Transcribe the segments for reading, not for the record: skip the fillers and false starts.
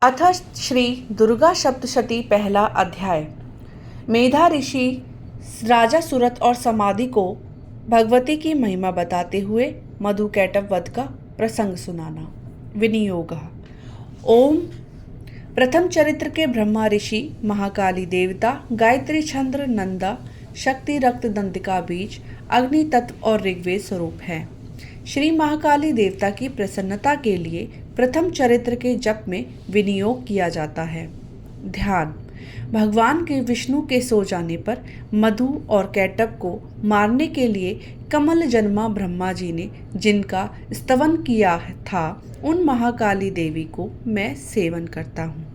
अथ श्री दुर्गा सप्तशती पहला अध्याय। मेधा ऋषि राजा सूरत और समाधि को भगवती की महिमा बताते हुए मधुकैटभ वध का प्रसंग सुनाना। विनियोग। ओम। प्रथम चरित्र के ब्रह्मा ऋषि, महाकाली देवता, गायत्री छंद्र, नंदा शक्ति, रक्त दंतिका बीज, अग्नि तत्व और ऋग्वेद स्वरूप है। श्री महाकाली देवता की प्रसन्नता के लिए प्रथम चरित्र के जप में विनियोग किया जाता है। ध्यान। भगवान के विष्णु के सो जाने पर मधु और कैटभ को मारने के लिए कमल जन्मा ब्रह्मा जी ने जिनका स्तवन किया था, उन महाकाली देवी को मैं सेवन करता हूँ।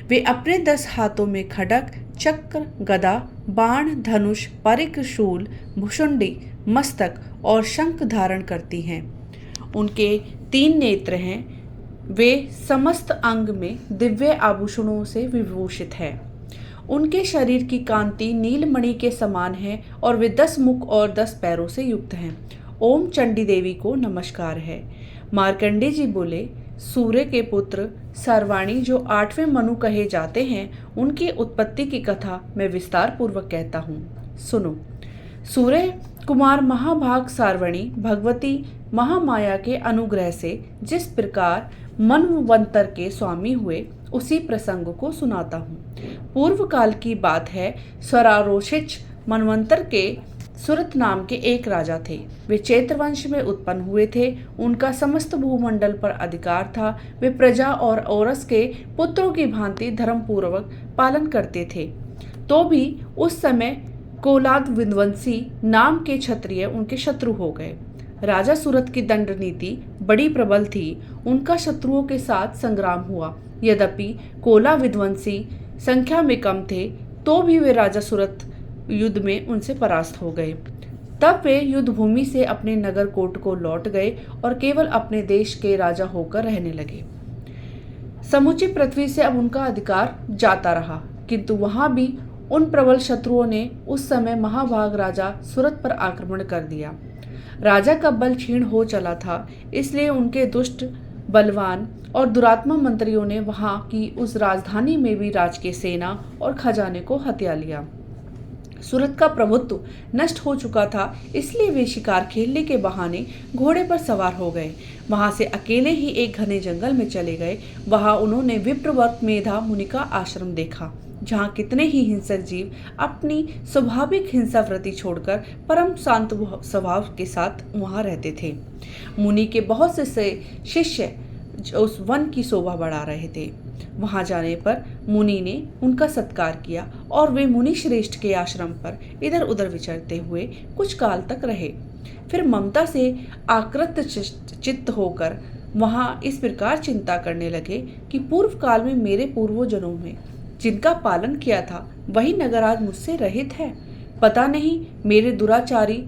वे अपने 10 हाथों में खड्ग, चक्र, गदा, बाण, धनुष, परिघ, शूल, भुषुंडी, मस्तक और शंख धारण करती हैं। उनके 3 नेत्र हैं। वे समस्त अंग में दिव्य आभूषणों से विभूषित हैं। उनके शरीर की कांति नीलमणि के समान है और वे 10 मुख और 10 पैरों से युक्त हैं। ओम चंडी देवी को नमस्कार है। मार्कंडे जी बोले, सूर्य के पुत्र सर्वाणी जो 8वें मनु कहे जाते हैं, उनकी उत्पत्ति की कथा मैं विस्तार पूर्वक कहता हूँ, सुनो। सूर्य कुमार महाभाग सार्वणी भगवती महामाया के अनुग्रह से जिस प्रकार मनवंतर के स्वामी हुए, उसी प्रसंग को सुनाता हूँ। पूर्व काल की बात है। स्वरारोषिच मनवंतर के सूरत नाम के एक राजा थे। वे चैत्र वंश में उत्पन्न हुए थे। उनका समस्त भूमंडल पर अधिकार था। वे प्रजा और औरस के पुत्रों की भांति धर्मपूर्वक पालन करते थे। तो भी उस समय कोलाद विध्वंसी नाम के क्षत्रिय उनके शत्रु हो गए। राजा सूरत की दंड नीति बड़ी प्रबल थी। उनका शत्रुओं के साथ संग्राम हुआ। यद्यपि कोला विध्वंसी संख्या में कम थे, तो भी वे राजा सूरत युद्ध में उनसे परास्त हो गए। तब वे युद्ध भूमि से अपने नगर कोट को लौट गए और केवल अपने देश के राजा होकर रहने लगे। समूची पृथ्वी से अब उनका अधिकार जाता रहा, किंतु वहां भी उन प्रबल शत्रुओं ने उस समय महाभाग राजा सूरत पर आक्रमण कर दिया। राजा का बल क्षीण हो चला था, इसलिए उनके दुष्ट, बलवान और दुरात्मा मंत्रियों ने वहां की उस राजधानी में भी राजकीय सेना और खजाने को हथिया लिया। सूरत का प्रभुत्व नष्ट हो चुका था, इसलिए वे शिकार खेलने के बहाने घोड़े पर सवार हो गए। वहां से अकेले ही एक घने जंगल में चले गए। वहां उन्होंने विप्रवर्त मेधा मुनि का आश्रम देखा, जहां कितने ही हिंसक जीव अपनी स्वाभाविक हिंसा वृत्ति छोड़कर परम शांत स्वभाव के साथ वहां रहते थे। मुनि के बहुत से शिष्य उस वन की शोभा बढ़ा रहे थे। वहां जाने पर मुनि ने उनका सत्कार किया और वे मुनि श्रेष्ठ के आश्रम पर इधर उधर विचरते हुए कुछ काल तक रहे। फिर ममता से आकृत चित्त होकर वहां इस प्रकार चिंता करने लगे कि पूर्व काल में मेरे पूर्वजों में जिनका पालन किया था, वही नगर आज मुझसे रहित है। पता नहीं मेरे दुराचारी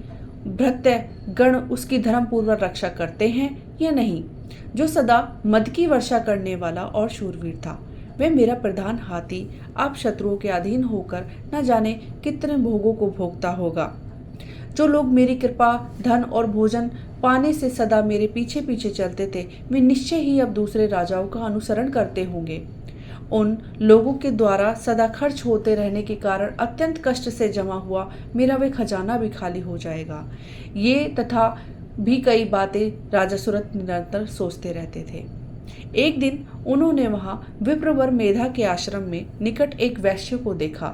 भृत्य गण उसकी धर्मपूर्वक रक्षा करते हैं या नहीं। जो सदा मद की वर्षा करने वाला और शूरवीर था, वह मेरा प्रधान हाथी अब शत्रुओं के अधीन होकर न जाने कितने भोगों को भोगता होगा। जो लोग मेरी कृपा, धन और भोजन पाने से सदा मेरे पीछे पीछे चलते थे, वे निश्चय ही अब दूसरे राजाओं का अनुसरण करते होंगे। उन लोगों के द्वारा सदा खर्च होते रहने के कारण अत्यंत कष्ट से जमा हुआ मेरा वे खजाना भी खाली हो जाएगा। ये तथा भी कई बातें राजा सूरत निरंतर सोचते रहते थे। एक दिन उन्होंने वहां विप्रवर मेधा के आश्रम में निकट एक वैश्य को देखा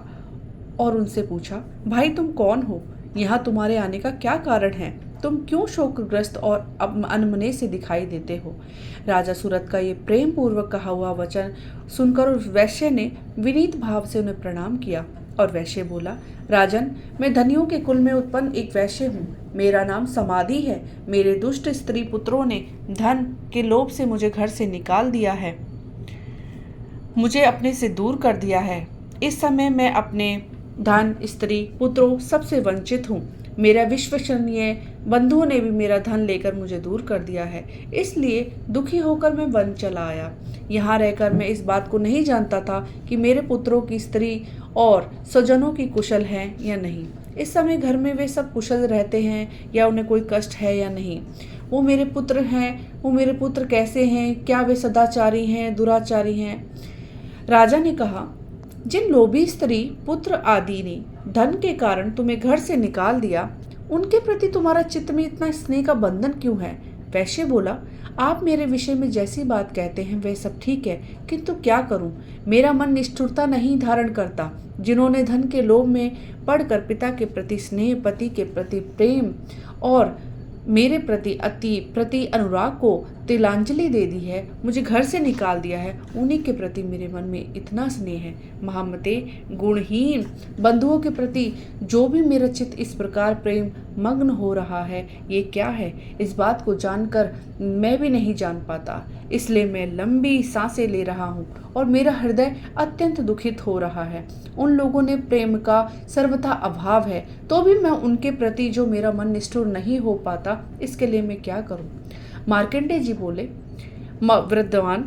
और उनसे पूछा, भाई तुम कौन हो? यहाँ तुम्हारे आने का क्या कारण है? तुम क्यों शोकग्रस्त और अनमने से दिखाई देते हो? राजा सूरत का ये प्रेम पूर्वक कहा हुआ वचन सुनकर उस वैश्य ने विनीत भाव से उन्हें प्रणाम किया और वैश्य बोला, राजन, मैं धनियों के कुल में उत्पन्न एक वैश्य हूँ। मेरा नाम समाधि है। मेरे दुष्ट स्त्री पुत्रों ने धन के लोभ से मुझे घर से निकाल दिया है, मुझे अपने से दूर कर दिया है। इस समय मैं अपने धन, स्त्री, पुत्रों सबसे वंचित हूँ। मेरा विश्वसनीय बंधुओं ने भी मेरा धन लेकर मुझे दूर कर दिया है, इसलिए दुखी होकर मैं वन चला आया। यहाँ रहकर मैं इस बात को नहीं जानता था कि मेरे पुत्रों की स्त्री और स्वजनों की कुशल हैं या नहीं। इस समय घर में वे सब कुशल रहते हैं या उन्हें कोई कष्ट है या नहीं। वो मेरे पुत्र हैं वो मेरे पुत्र कैसे हैं, क्या वे सदाचारी हैं, दुराचारी हैं? राजा ने कहा, जिन लोभी स्त्री, पुत्र आदि ने धन के कारण तुम्हें घर से निकाल दिया, उनके प्रति तुम्हारा चित्त में इतना स्नेह का बंधन क्यों है? वैश्य बोला, आप मेरे विषय में जैसी बात कहते हैं वह सब ठीक है, किंतु क्या करूं, मेरा मन निष्ठुरता नहीं धारण करता। जिन्होंने धन के लोभ में पड़कर पिता के प्रति स्नेह, पति के प्रति प्रेम और मेरे प्रति अनुराग को तिलांजलि दे दी है, मुझे घर से निकाल दिया है, उन्हीं के प्रति मेरे मन में इतना स्नेह है। महामते, गुणहीन बंधुओं के प्रति जो भी मेरा चित्त इस प्रकार प्रेम मग्न हो रहा है, ये क्या है? इस बात को जानकर मैं भी नहीं जान पाता, इसलिए मैं लंबी सांसें ले रहा हूँ और मेरा हृदय अत्यंत दुखित हो रहा है। उन लोगों ने प्रेम का सर्वथा अभाव है, तो भी मैं उनके प्रति जो मेरा मन निष्ठुर नहीं हो पाता, इसके लिए मैं क्या करूं? मार्कंडेय जी बोले, वृद्धवान,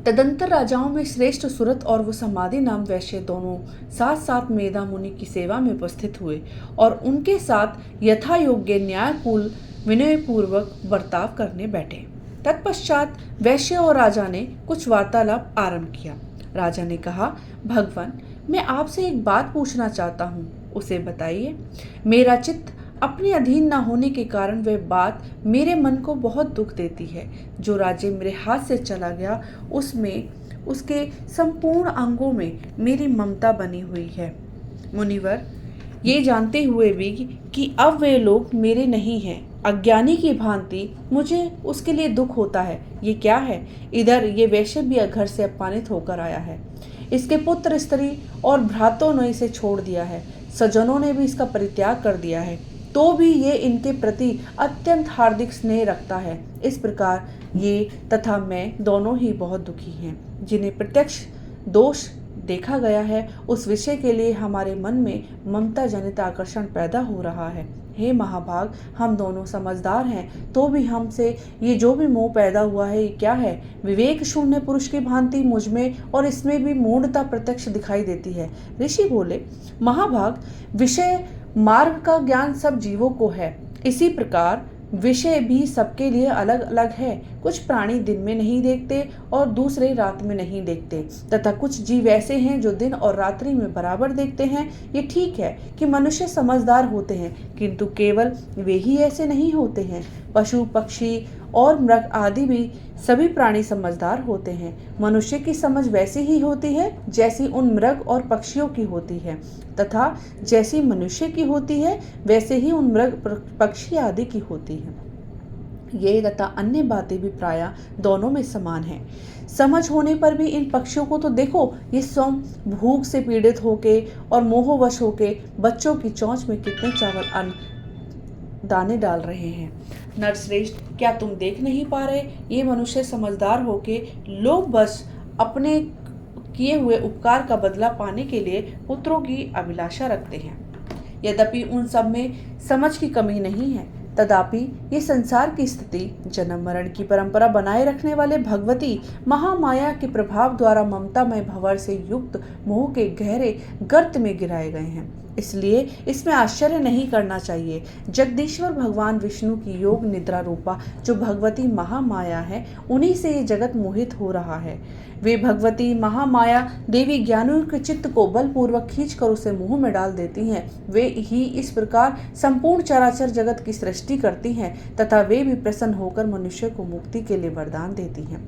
तदंतर राजाओं में श्रेष्ठ सुरत और वो समाधि नाम वैश्य दोनों साथ साथ मेधा मुनि की सेवा में उपस्थित हुए और उनके साथ यथा योग्य न्यायपूर्ण विनयपूर्वक बर्ताव करने बैठे। तत्पश्चात वैश्य और राजा ने कुछ वार्तालाप आरंभ किया। राजा ने कहा, भगवान, मैं आपसे एक बात पूछना चाहता हूँ, उसे बताइए। मेरा चित्त अपने अधीन न होने के कारण वह बात मेरे मन को बहुत दुख देती है। जो राज्य मेरे हाथ से चला गया, उसमें उसके संपूर्ण अंगों में मेरी ममता बनी हुई है। मुनिवर, ये जानते हुए भी कि अब वे लोग मेरे नहीं हैं, अज्ञानी की भांति मुझे उसके लिए दुख होता है। ये क्या है? इधर ये वैश्य भी घर से अपमानित होकर आया है, इसके पुत्र, स्त्री और भ्रातों ने इसे छोड़ दिया है, सज्जनों ने भी इसका परित्याग कर दिया है, तो भी ये इनके प्रति अत्यंत हार्दिक स्नेह रखता है। इस प्रकार ये तथा मैं दोनों ही बहुत दुखी हैं। जिन्हें प्रत्यक्ष दोष देखा गया है, उस विषय के लिए हमारे मन में ममता जनित आकर्षण पैदा हो रहा है। हे महाभाग, हम दोनों समझदार हैं, तो भी हमसे ये जो भी मोह पैदा हुआ है, ये क्या है? विवेक शून्य पुरुष की भांति मुझ में और इसमें भी मूढ़ता प्रत्यक्ष दिखाई देती है। ऋषि बोले, महाभाग, विषय मार्ग का ज्ञान सब जीवों को है, इसी प्रकार विषय भी सबके लिए अलग अलग है। कुछ प्राणी दिन में नहीं देखते और दूसरे रात में नहीं देखते, तथा कुछ जीव ऐसे हैं जो दिन और रात्रि में बराबर देखते हैं। ये ठीक है कि मनुष्य समझदार होते हैं, किंतु केवल वे ही ऐसे नहीं होते हैं। पशु, पक्षी और मृग आदि भी सभी प्राणी समझदार होते हैं। मनुष्य की समझ वैसी ही होती है जैसी उन मृग और पक्षियों की होती है, तथा जैसी मनुष्य की होती है वैसे ही उन मृग, पक्षी आदि की होती है। ये तथा अन्य बातें भी प्रायः दोनों में समान हैं। समझ होने पर भी इन पक्षियों को तो देखो, ये स्वयं भूख से पीड़ित होके और मोहवश होके बच्चों की चोंच में कितने चावल अन्न दाने डाल रहे हैं। नरश्रेष्ठ, क्या तुम देख नहीं पा रहे? ये मनुष्य समझदार होके लोग बस अपने किए हुए उपकार का बदला पाने के लिए पुत्रों की अभिलाषा रखते हैं। यद्यपि उन सब में समझ की कमी नहीं है, तथापि ये संसार की स्थिति, जन्म मरण की परंपरा बनाए रखने वाले भगवती महामाया के प्रभाव द्वारा ममतामय भंवर से युक्त मोह के गहरे गर्त में गिराए गए हैं। इसलिए इसमें आश्चर्य नहीं करना चाहिए। जगदीश्वर भगवान विष्णु की योग निद्रा रूपा जो भगवती महामाया है, उन्हीं से ये जगत मोहित हो रहा है। वे भगवती महामाया देवी ज्ञानियों के चित्त को बलपूर्वक खींचकर उसे मुंह में डाल देती हैं। वे ही इस प्रकार संपूर्ण चराचर जगत की सृष्टि करती हैं, तथा वे भी प्रसन्न होकर मनुष्य को मुक्ति के लिए वरदान देती हैं।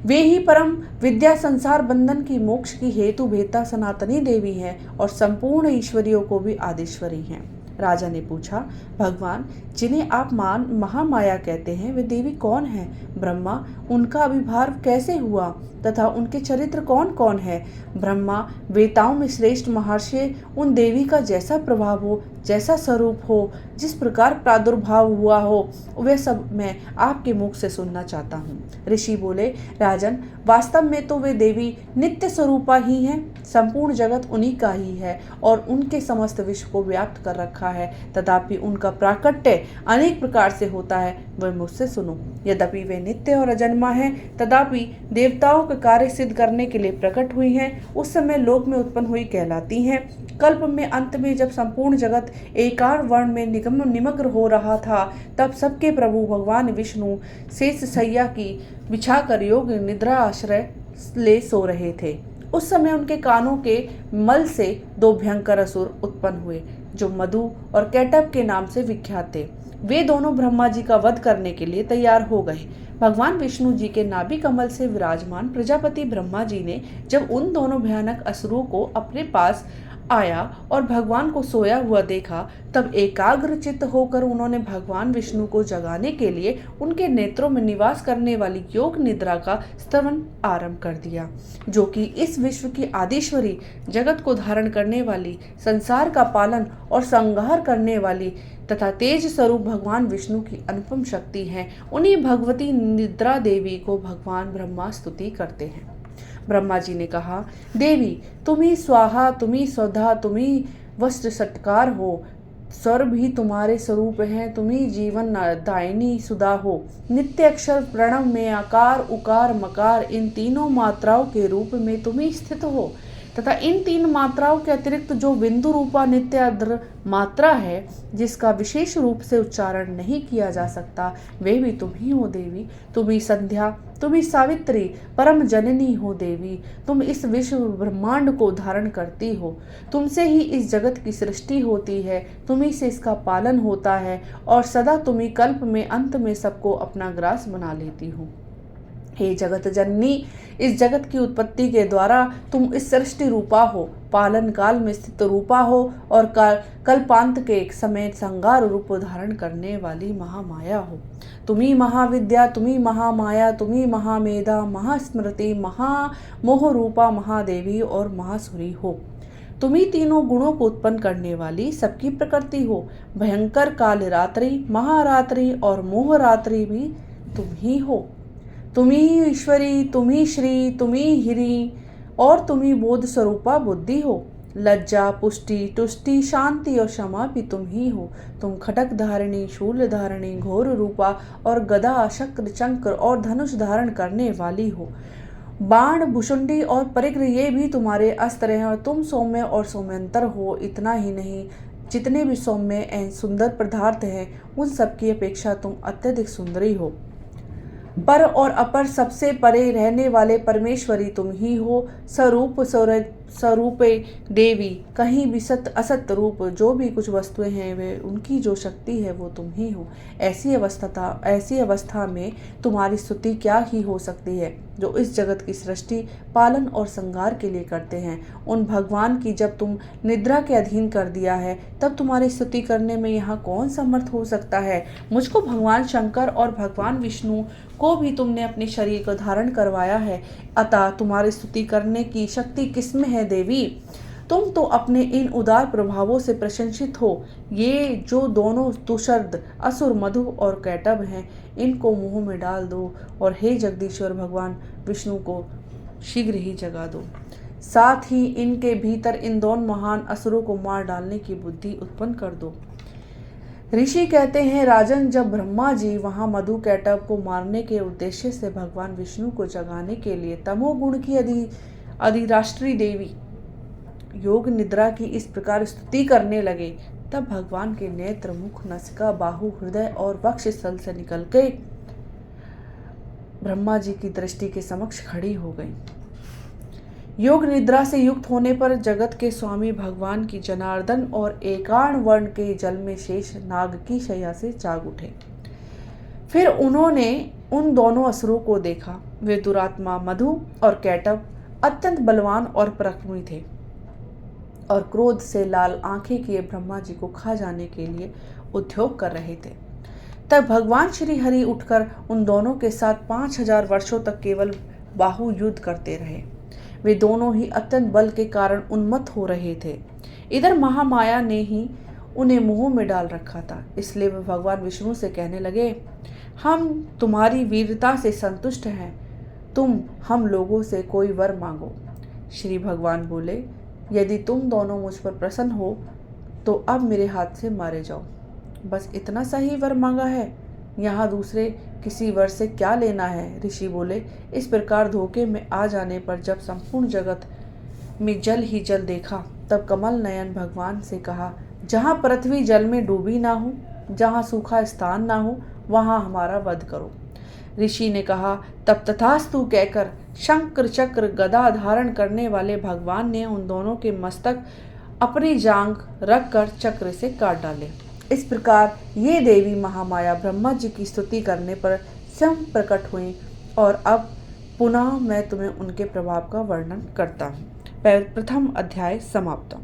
वे ही परम विद्या, संसार बंधन की, मोक्ष की हेतु भेता सनातनी देवी हैं और संपूर्ण ईश्वरियों को भी आदिश्वरी हैं। राजा ने पूछा, भगवान, जिन्हें आप महामाया कहते हैं, वे देवी कौन हैं? ब्रह्मा, उनका आविर्भाव कैसे हुआ तथा उनके चरित्र कौन कौन है? ब्रह्मा, वेताओं में श्रेष्ठ महर्षि, उन देवी का जैसा प्रभाव हो, जैसा स्वरूप हो, जिस प्रकार प्रादुर्भाव हुआ हो, वह सब मैं आपके मुख से सुनना चाहता हूँ। ऋषि बोले, राजन, वास्तव में तो वे देवी नित्य स्वरूपा ही हैं। संपूर्ण जगत उन्हीं का ही है और उनके समस्त विश्व को व्याप्त कर रखा है, तथापि उनका प्राकट्य अनेक प्रकार से होता है, वह मुझसे सुनो। यद्यपि वे नित्य और अजन्मा है, तथापि देवताओं के कार्य सिद्ध करने के लिए प्रकट हुई हैं। उस समय लोक में उत्पन्न हुई कहलाती हैं। कल्प में अंत में जब संपूर्ण जगत एकार वर्ण में निमग्न हो रहा था, तब सबके प्रभु भगवान विष्णु शेष सैया की बिछाकर योग निद्रा आश्रय ले सो रहे थे। उस समय उनके कानों के मल से दो भयंकर असुर उत्पन्न हुए, जो मधु और कैटभ के नाम से विख्यात थे। वे दोनों ब्रह्मा जी का वध करने के लिए तैयार हो गए। भगवान विष्णु जी के नाभि कमल से विराजमान प्रजापति ब्रह्मा जी ने जब उन दोनों भयानक असुरों को अपने पास आया और भगवान को सोया हुआ देखा, तब एकाग्रचित्त होकर उन्होंने भगवान विष्णु को जगाने के लिए उनके नेत्रों में निवास करने वाली योग निद्रा का स्तवन आरंभ कर दिया, जो कि इस विश्व की आदिश्वरी, जगत को धारण करने वाली, संसार का पालन और संहार करने वाली तथा तेज स्वरूप भगवान विष्णु की अनुपम शक्ति है। उन्हीं भगवती निद्रा देवी को भगवान ब्रह्मा स्तुति करते हैं। ब्रह्मा जी ने कहा, देवी तुम्ही स्वाहा, तुम्ही स्वधा, तुम्ही वस्त्र सत्कार हो, स्वर भी तुम्हारे स्वरूप हैं, तुम्ही जीवन दायिनी सुधा हो। नित्य अक्षर प्रणव में आकार उकार मकार इन तीनों मात्राओं के रूप में तुम्ही स्थित हो, तथा इन तीन मात्राओं के अतिरिक्त जो बिंदु रूपा नित्य अद्र मात्रा है, जिसका विशेष रूप से उच्चारण नहीं किया जा सकता, वे भी तुम ही हो देवी। तुम ही संध्या, तुम ही सावित्री, परम जननी हो देवी। तुम इस विश्व ब्रह्मांड को धारण करती हो, तुमसे ही इस जगत की सृष्टि होती है, तुम्ही से इसका पालन होता है और सदा तुम्ही कल्प में अंत में सबको अपना ग्रास बना लेती हो। हे जगत जननी, इस जगत की उत्पत्ति के द्वारा तुम इस सृष्टि रूपा हो, पालन काल में स्थित रूपा हो और कल्पांत के समय संहार रूप धारण करने वाली महामाया हो। तुम्ही महाविद्या, तुम्ही महामाया, तुम्ही महामेधा, महास्मृति, महामोह रूपा महादेवी और महासुरी हो। तुम्ही तीनों गुणों को उत्पन्न करने वाली सबकी प्रकृति हो। भयंकर काल रात्रि, महारात्रि और मोह रात्रि भी तुम ही हो। तुम्ही ईश्वरी, तुम्ही श्री, तुम्ही हिरी और तुम्ही बोध स्वरूपा बुद्धि हो। लज्जा, पुष्टि, तुष्टि, शांति और क्षमा भी तुम ही हो। तुम खटक धारिणी, शूल धारिणी, घोर रूपा और गदा, शक्र, चक्र और धनुष धारण करने वाली हो। बाण, भुषुंडी और परिग्र ये भी तुम्हारे अस्त्र हैं और तुम सौम्य और सौम्यंतर हो। इतना ही नहीं, जितने भी सौम्य एवं सुंदर पदार्थ हैं, उन सबकी अपेक्षा तुम अत्यधिक सुंदरी हो। पर और अपर सबसे परे रहने वाले परमेश्वरी तुम ही हो। स्वरूप स्वरूपे देवी, कहीं भी सत असत रूप जो भी कुछ वस्तुएं हैं, वे उनकी जो शक्ति है वो तुम ही हो। ऐसी अवस्था में तुम्हारी स्तुति क्या ही हो सकती है, जो इस जगत की सृष्टि, पालन और संहार के लिए करते हैं। उन भगवान की जब तुम निद्रा के अधीन कर दिया है, तब तुम्हारी स्तुति करने में यहाँ कौन समर्थ हो सकता है। मुझको भगवान शंकर और भगवान विष्णु को भी तुमने अपने शरीर को धारण करवाया है, अतः तुम्हारी स्तुति करने की शक्ति किसमें है देवी। तुम तो अपने इन उदार प्रभावों से प्रशंसित हो। ये जो दोनों तुषर्द असुर मधु और कैटभ हैं, इनको मुंह में डाल दो और हे जगदीश्वर भगवान विष्णु को शीघ्र ही जगा दो। साथ ही इनके भीतर इन दोनों महान असुरों को मार डालने की बुद्धि उत्पन्न कर दो। ऋषि कहते हैं, राजन, जब ब्रह्मा जी वहां मधु कैटभ को मारने के उद्देश्य से भगवान विष्णु को जगाने के लिए तमोगुण की अधिराष्ट्री देवी योग निद्रा की इस प्रकार स्तुति करने लगे, तब भगवान के नेत्र, मुख, नासिका, बाहु, हृदय और वक्ष स्थल से निकल के ब्रह्मा जी की दृष्टि के समक्ष खड़ी हो गई। योग निद्रा से युक्त होने पर जगत के स्वामी भगवान की जनार्दन और एकार्ण वर्ण के जल में शेष नाग की शैया से जाग उठे। फिर उन्होंने उन दोनों असुरों को देखा। वे दुरात्मा मधु और कैटभ अत्यंत बलवान और पराक्रमी थे और क्रोध से लाल आंखें किए ब्रह्मा जी को खा जाने के लिए उद्योग कर रहे थे। तब भगवान श्री हरि उठकर उन दोनों के साथ 5000 वर्षों तक केवल बाहु युद्ध करते रहे। वे दोनों ही अत्यंत बल के कारण उन्मत्त हो रहे थे। इधर महामाया ने ही उन्हें मुंह में डाल रखा था, इसलिए वे भगवान विष्णु से कहने लगे, हम तुम्हारी वीरता से संतुष्ट हैं, तुम हम लोगों से कोई वर मांगो। श्री भगवान बोले, यदि तुम दोनों मुझ पर प्रसन्न हो तो अब मेरे हाथ से मारे जाओ। बस इतना सा ही वर मांगा है, यहाँ दूसरे किसी वर से क्या लेना है। ऋषि बोले, इस प्रकार धोखे में आ जाने पर जब संपूर्ण जगत में जल ही जल देखा, तब कमल नयन भगवान से कहा, जहाँ पृथ्वी जल में डूबी ना हो, जहाँ सूखा स्थान ना हो, वहाँ हमारा वध करो। ऋषि ने कहा। तब तथास्तु कहकर शंकर चक्र गदा धारण करने वाले भगवान ने उन दोनों के मस्तक अपनी जांघ रखकर चक्र से काट डाले। इस प्रकार ये देवी महामाया ब्रह्मा जी की स्तुति करने पर स्वयं प्रकट हुई और अब पुनः मैं तुम्हें उनके प्रभाव का वर्णन करता हूँ। प्रथम अध्याय समाप्त।